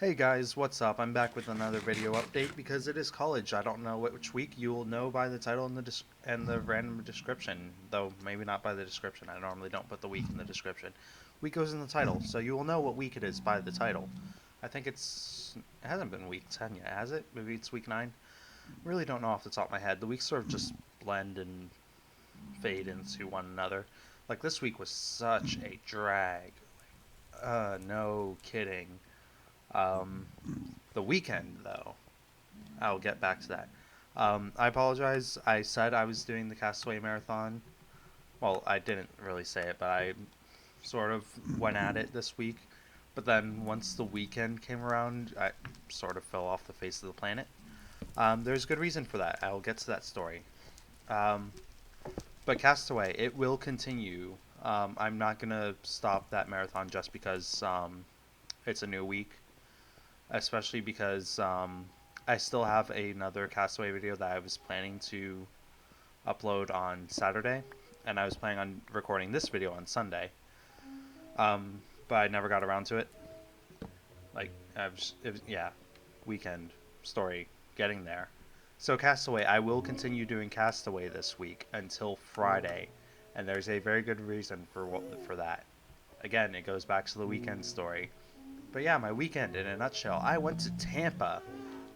Hey guys, what's up? I'm back with another video update because it is college. I don't know which week. You will know by the title and the random description, though maybe not by the description. I normally don't put the week in the description. Week goes in the title, so you will know what week it is by the title. I think it hasn't been week 10 yet, has it? Maybe it's week 9. Really don't know off the top of my head. The weeks sort of just blend and fade into one another. Like this week was such a drag. No kidding. Um, the weekend, though, I'll get back to that. I apologize. I said I was doing the Castaway Marathon. Well, I didn't really say it, but I sort of went at it this week. But then once the weekend came around, I sort of fell off the face of the planet. There's good reason for that. I'll get to that story. Um, but Castaway, it will continue. I'm not going to stop that marathon just because it's a new week, especially because I still have another Castaway video that I was planning to upload on Saturday, and I was planning on recording this video on Sunday, but I never got around to it. Like, yeah, weekend story, getting there. So Castaway, I will continue doing Castaway this week until Friday, and there's a very good reason for that. Again, it goes back to the weekend story. But yeah, my weekend in a nutshell. I went to Tampa.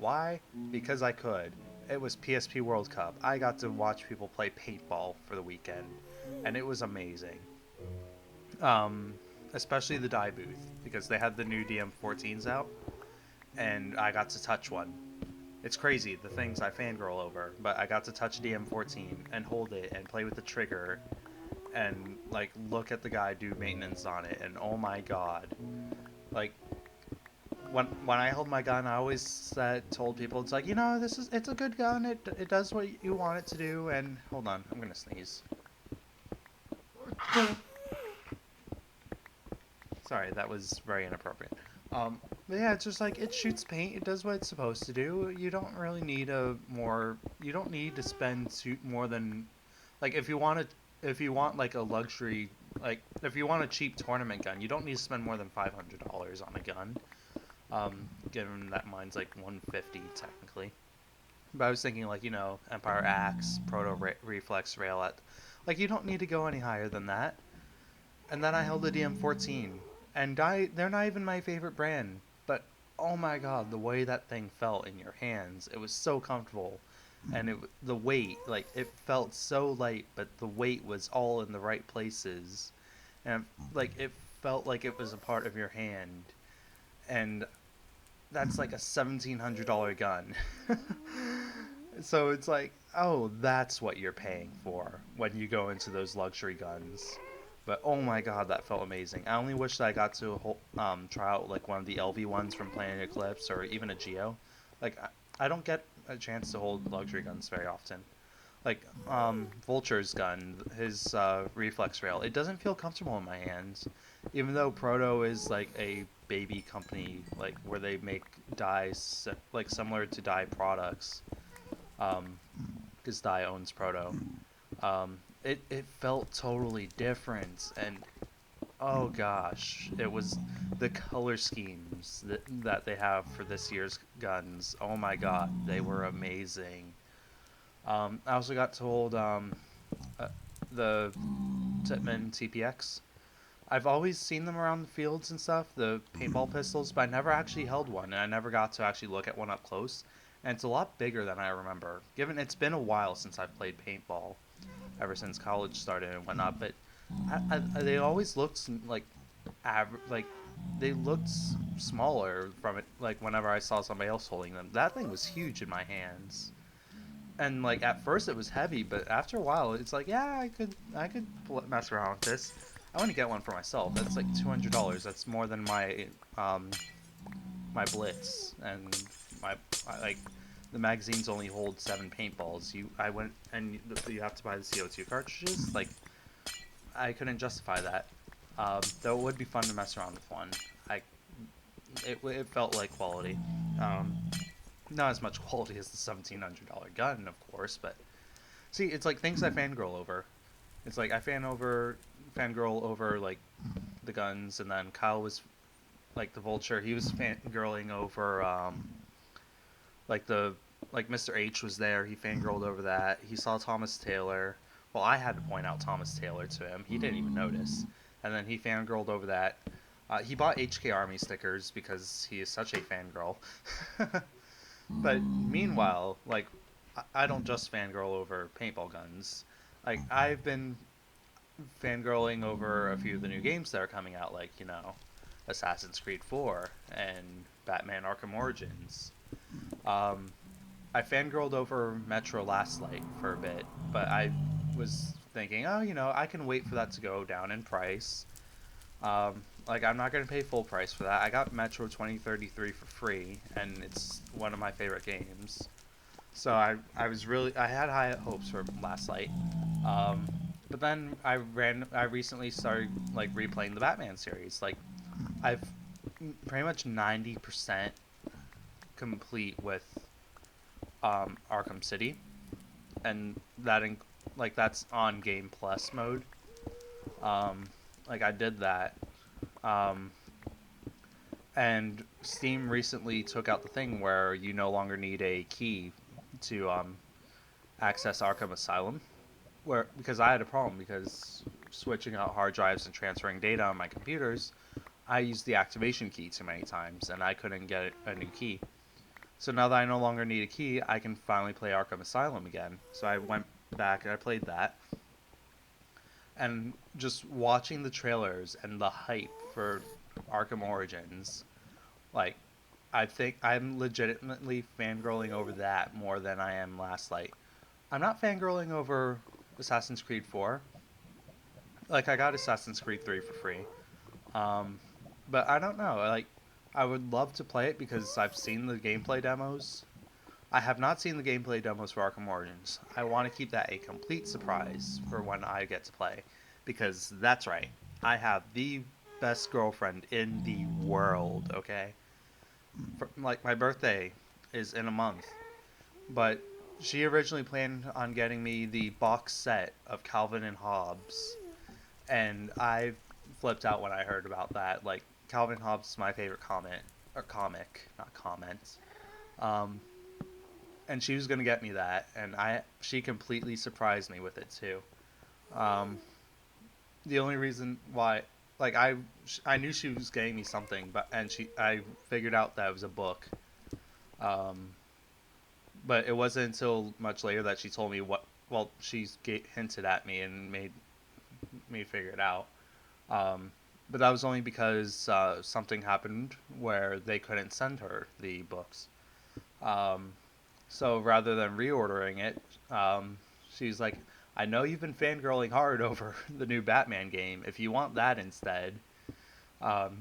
Why? Because I could. It was PSP World Cup. I got to watch people play paintball for the weekend, and it was amazing. Um, Especially the dye booth because they had the new DM14s out, and I got to touch one. It's crazy the things I fangirl over, but I got to touch DM14 and hold it and play with the trigger and like look at the guy do maintenance on it, and oh my god, like when I hold my gun, I always told people it's like, it's a good gun. It does what you want it to do. And hold on, I'm gonna sneeze. Sorry, that was very inappropriate. But yeah, it's just like it shoots paint. It does what it's supposed to do. You don't really need You don't need to spend more than, like, if you want like a luxury, like if you want a cheap tournament gun, you don't need to spend more than $500 on a gun. Given that mine's like 150 technically. But I was thinking like, Empire Axe, Reflex Railette. Like you don't need to go any higher than that. And then I held the DM14, and they're not even my favorite brand, but oh my god, the way that thing felt in your hands, it was so comfortable. And the weight, like it felt so light, but the weight was all in the right places. And like it felt like it was a part of your hand. And that's like a $1,700 gun. So it's like, oh, that's what you're paying for when you go into those luxury guns. But oh my god, that felt amazing. I only wish that I got to try out like one of the LV ones from Planet Eclipse or even a Geo. Like I don't get a chance to hold luxury guns very often. Like Vulture's gun, his reflex rail, it doesn't feel comfortable in my hands, even though Proto is like a baby company, like where they make dyes like similar to dye products, because dye owns Proto. It felt totally different, and oh gosh, it was the color schemes that they have for this year's guns. Oh my god, they were amazing. I also got to hold uh, the Titman TPX. I've always seen them around the fields and stuff, the paintball pistols, but I never actually held one, and I never got to actually look at one up close. And it's a lot bigger than I remember, given it's been a while since I've played paintball, ever since college started and whatnot. But they always looked like, like they looked smaller from it. Like whenever I saw somebody else holding them, that thing was huge in my hands. And like at first it was heavy, but after a while it's like, yeah, I could mess around with this. I want to get one for myself. That's like $200. That's more than my Blitz, and like the magazines only hold 7 paintballs. I went and you have to buy the CO2 cartridges. Like I couldn't justify that. Though it would be fun to mess around with one. I it felt like quality. Um, Not as much quality as the $1,700 gun, of course, but see, it's like things I fangirl over. It's like I fangirl over like the guns, and then Kyle was like the Vulture, he was fangirling over like the like Mr. H was there. He fangirled over that. He saw Thomas Taylor. Well, I had to point out Thomas Taylor to him. He didn't even notice. And then he fangirled over that. He bought HK Army stickers because he is such a fangirl. But meanwhile, like, I don't just fangirl over paintball guns. Like, I've been fangirling over a few of the new games that are coming out, like, Assassin's Creed 4 and Batman Arkham Origins. Um, I fangirled over Metro Last Light for a bit, but I was thinking, oh, I can wait for that to go down in price. Like, I'm not going to pay full price for that. I got Metro 2033 for free, and it's one of my favorite games. So I had high hopes for Last Light. But then I recently started, like, replaying the Batman series. Like, I've pretty much 90% complete with Arkham City, and like, that's on Game Plus mode. Like, I did that. Um, and Steam recently took out the thing where you no longer need a key to access Arkham Asylum. Because I had a problem because switching out hard drives and transferring data on my computers, I used the activation key too many times and I couldn't get a new key. So now that I no longer need a key, I can finally play Arkham Asylum again. So I went back and I played that. And just watching the trailers and the hype for Arkham Origins, like, I think I'm legitimately fangirling over that more than I am Last Light. I'm not fangirling over Assassin's Creed 4. Like, I got Assassin's Creed 3 for free. Um, but I don't know. Like, I would love to play it because I've seen the gameplay demos. I have not seen the gameplay demos for Arkham Origins. I want to keep that a complete surprise for when I get to play. Because that's right. I have the best girlfriend in the world, okay? Like, my birthday is in a month. But she originally planned on getting me the box set of Calvin and Hobbes. And I flipped out when I heard about that. Like, Calvin Hobbes is my favorite comic, not comment. Um, and she was gonna get me that, and she completely surprised me with it too. Um, the only reason why, like, I knew she was getting me something, I figured out that it was a book. Um, but it wasn't until much later that she told me what. Well, hinted at me and made me figure it out. But that was only because something happened where they couldn't send her the books. Um, so rather than reordering it, she's like, I know you've been fangirling hard over the new Batman game. If you want that instead.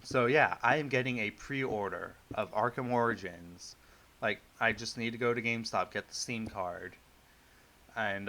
So yeah, I am getting a pre-order of Arkham Origins. Like, I just need to go to GameStop, get the Steam card, and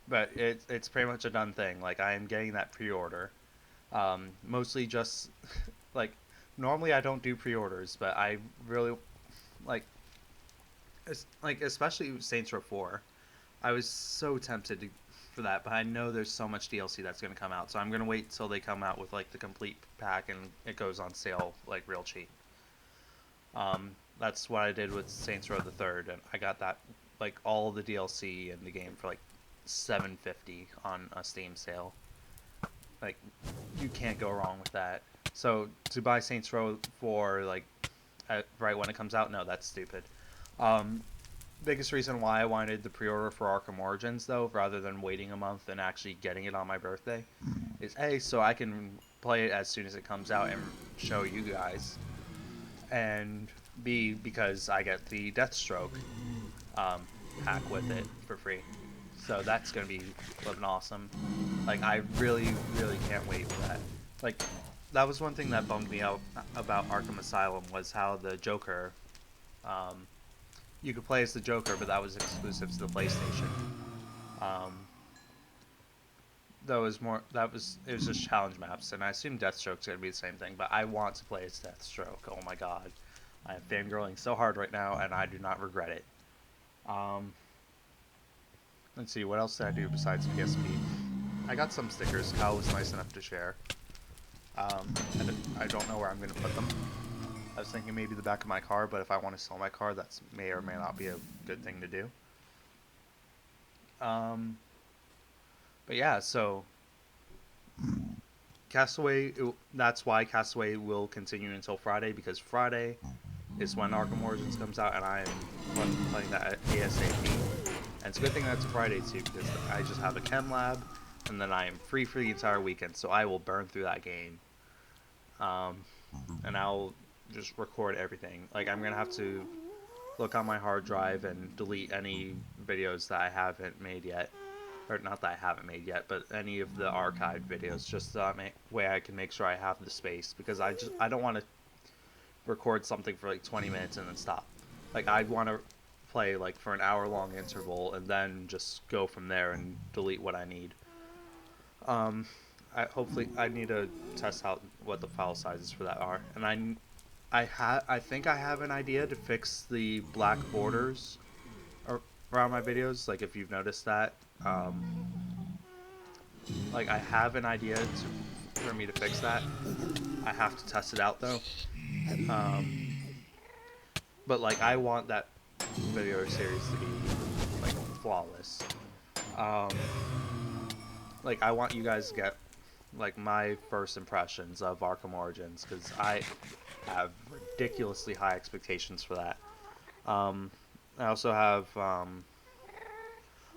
but it's pretty much a done thing. Like, I am getting that pre-order. Mostly just like, normally I don't do pre-orders, but I really like especially Saints Row 4. I was so tempted for that, but I know there's so much DLC that's going to come out, so I'm going to wait till they come out with, like, the complete pack and it goes on sale, like, real cheap. That's what I did with Saints Row the Third, and I got that, like, all the DLC in the game for, like, $7.50 on a Steam sale. Like, you can't go wrong with that. So to buy Saints Row 4, like, right when it comes out, no, that's stupid. Biggest reason why I wanted the pre-order for Arkham Origins, though, rather than waiting a month and actually getting it on my birthday, is A, so I can play it as soon as it comes out and show you guys, and B, because I get the Deathstroke pack with it for free. So that's going to be flippin' awesome. Like, I really, really can't wait for that. Like, that was one thing that bummed me out about Arkham Asylum, was how the Joker, you could play as the Joker, but that was exclusive to the PlayStation. It was just challenge maps, and I assume Deathstroke's gonna be the same thing, but I want to play as Deathstroke. Oh my god. I am fangirling so hard right now, and I do not regret it. Let's see, what else did I do besides PSP? I got some stickers. Kyle was nice enough to share. I don't know where I'm going to put them. I was thinking maybe the back of my car, but if I want to sell my car, that may or may not be a good thing to do. Um, but yeah, so Castaway, that's why Castaway will continue until Friday, because Friday is when Arkham Origins comes out, and I am playing that at ASAP. And it's a good thing that's a Friday too, because I just have a chem lab, and then I am free for the entire weekend, so I will burn through that game. And I'll just record everything. Like, I'm gonna have to look on my hard drive and delete any videos that I haven't made yet, or not that I haven't made yet, but any of the archived videos, just so that way I can make sure I have the space, because I don't want to record something for like 20 minutes and then stop. Like, I'd want to play like for an hour-long interval and then just go from there and delete what I need. Hopefully I need to test out what the file sizes for that are, and I think I have an idea to fix the black borders around my videos. Like, if you've noticed that, like, I have an idea for me to fix that. I have to test it out though. But like, I want that video series to be like flawless. Um, like, I want you guys to get like my first impressions of Arkham Origins, because I have ridiculously high expectations for that. I also have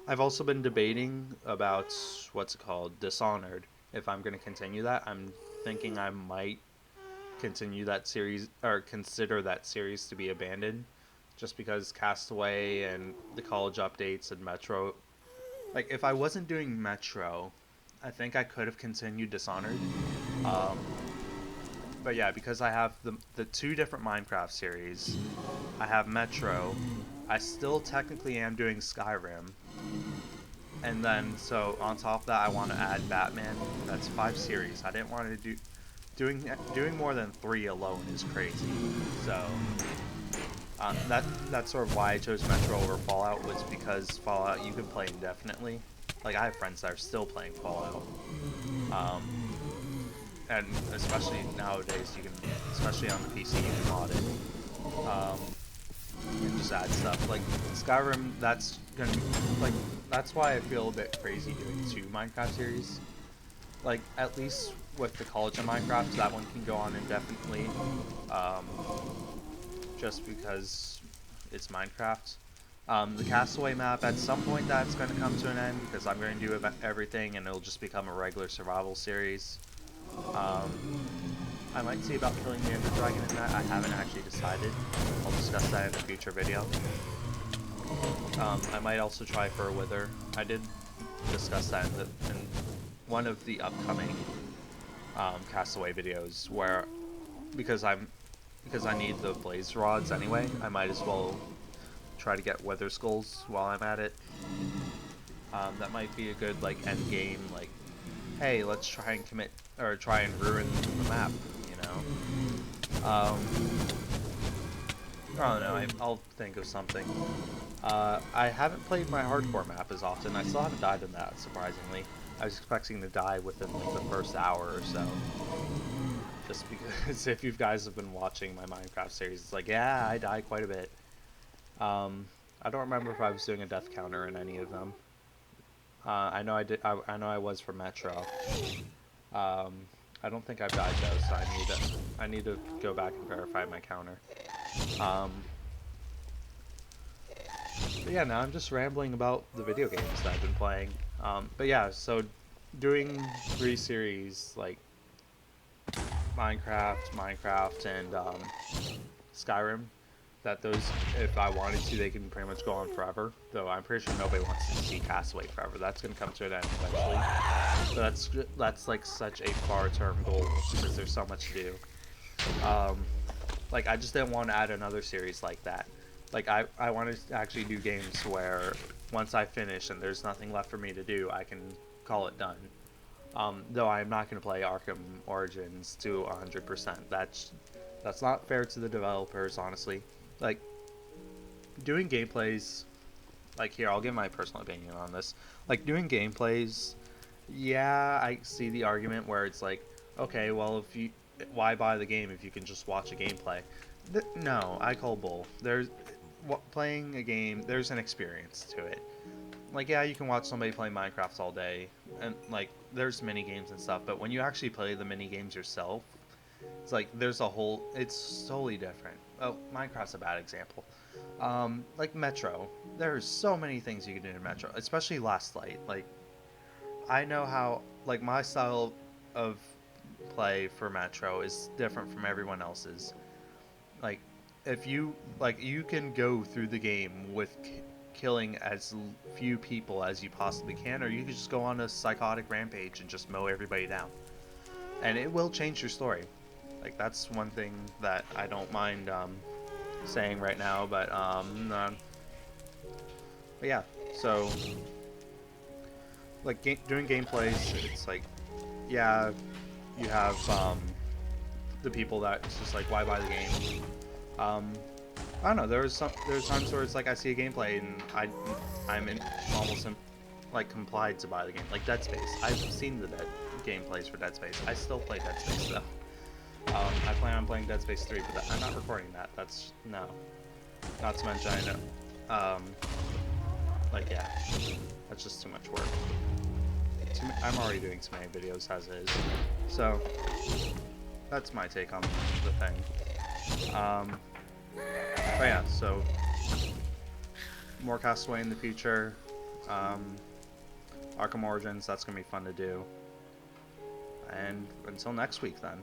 I've also been debating about what's it called, Dishonored. If I'm going to continue that, I'm thinking I might continue that series, or consider that series to be abandoned, just because Castaway and the college updates and Metro. Like, if I wasn't doing Metro, I think I could have continued Dishonored. Um, but yeah, because I have the two different Minecraft series, I have Metro. I still technically am doing Skyrim, and then so on top of that, I want to add Batman. That's 5 series. I didn't want to doing more than 3 alone is crazy. So that's sort of why I chose Metro over Fallout, was because Fallout you can play indefinitely. Like, I have friends that are still playing Fallout, and especially nowadays you can, especially on the PC, you can mod it. And just add stuff. Like Skyrim, that's gonna be, like, that's why I feel a bit crazy doing 2 Minecraft series. Like, at least with the College of Minecraft, that one can go on indefinitely, just because it's Minecraft. The Castaway map, at some point that's going to come to an end, because I'm going to do everything and it'll just become a regular survival series. I might see about killing the Ender Dragon in that. I haven't actually decided. I'll discuss that in a future video. I might also try for a Wither. I did discuss that in one of the upcoming Castaway videos, where because I need the blaze rods anyway, I might as well try to get Wither skulls while I'm at it. That might be a good like end game, like, hey, let's try and ruin the map, you know. I don't know. I'll think of something. I haven't played my hardcore map as often. I still haven't died in that, surprisingly. I was expecting to die within like the first hour or so. Just because if you guys have been watching my Minecraft series, it's like, yeah, I die quite a bit. I don't remember if I was doing a death counter in any of them. I know I did. I know I was for Metro. I don't think I've died though, so I need to go back and verify my counter. But yeah, now I'm just rambling about the video games that I've been playing. But yeah, so doing 3 series like Minecraft, and Skyrim, that those, if I wanted to, they can pretty much go on forever. Though I'm pretty sure nobody wants to see Castaway forever. That's gonna come to an end eventually. But that's like such a far-term goal, because there's so much to do. Like, I just didn't want to add another series like that. Like, I wanted to actually do games where once I finish and there's nothing left for me to do, I can call it done. Though I'm not going to play Arkham Origins to 100%. That's not fair to the developers, honestly. Like, doing gameplays, like, here, I'll give my personal opinion on this. Like, doing gameplays, yeah, I see the argument where it's like, okay, well, if you, why buy the game if you can just watch a gameplay? No, I call bull. Playing a game, there's an experience to it. Like, yeah, you can watch somebody play Minecraft all day, and like, there's mini games and stuff. But when you actually play the mini games yourself, it's like there's a whole. It's totally different. Oh, Minecraft's a bad example. Like Metro, there's so many things you can do in Metro, especially Last Light. Like, I know how, like, my style of play for Metro is different from everyone else's. Like, if you like, you can go through the game with killing as few people as you possibly can, or you can just go on a psychotic rampage and just mow everybody down, and it will change your story. Like, that's one thing that I don't mind saying right now, but yeah. So, like, doing gameplays, it's like, yeah, you have the people that it's just like, why buy the game? Um, I don't know. There's times where it's like I see a gameplay and I'm almost like complied to buy the game. Like Dead Space. I've seen the gameplays for Dead Space. I still play Dead Space though. I plan on playing Dead Space 3, but I'm not recording that. That's no. Not to mention I know. Like, yeah, that's just too much work. I'm already doing too many videos as is. So that's my take on the thing. But yeah, so more Castaway in the future. Arkham Origins, that's gonna be fun to do. And until next week, then.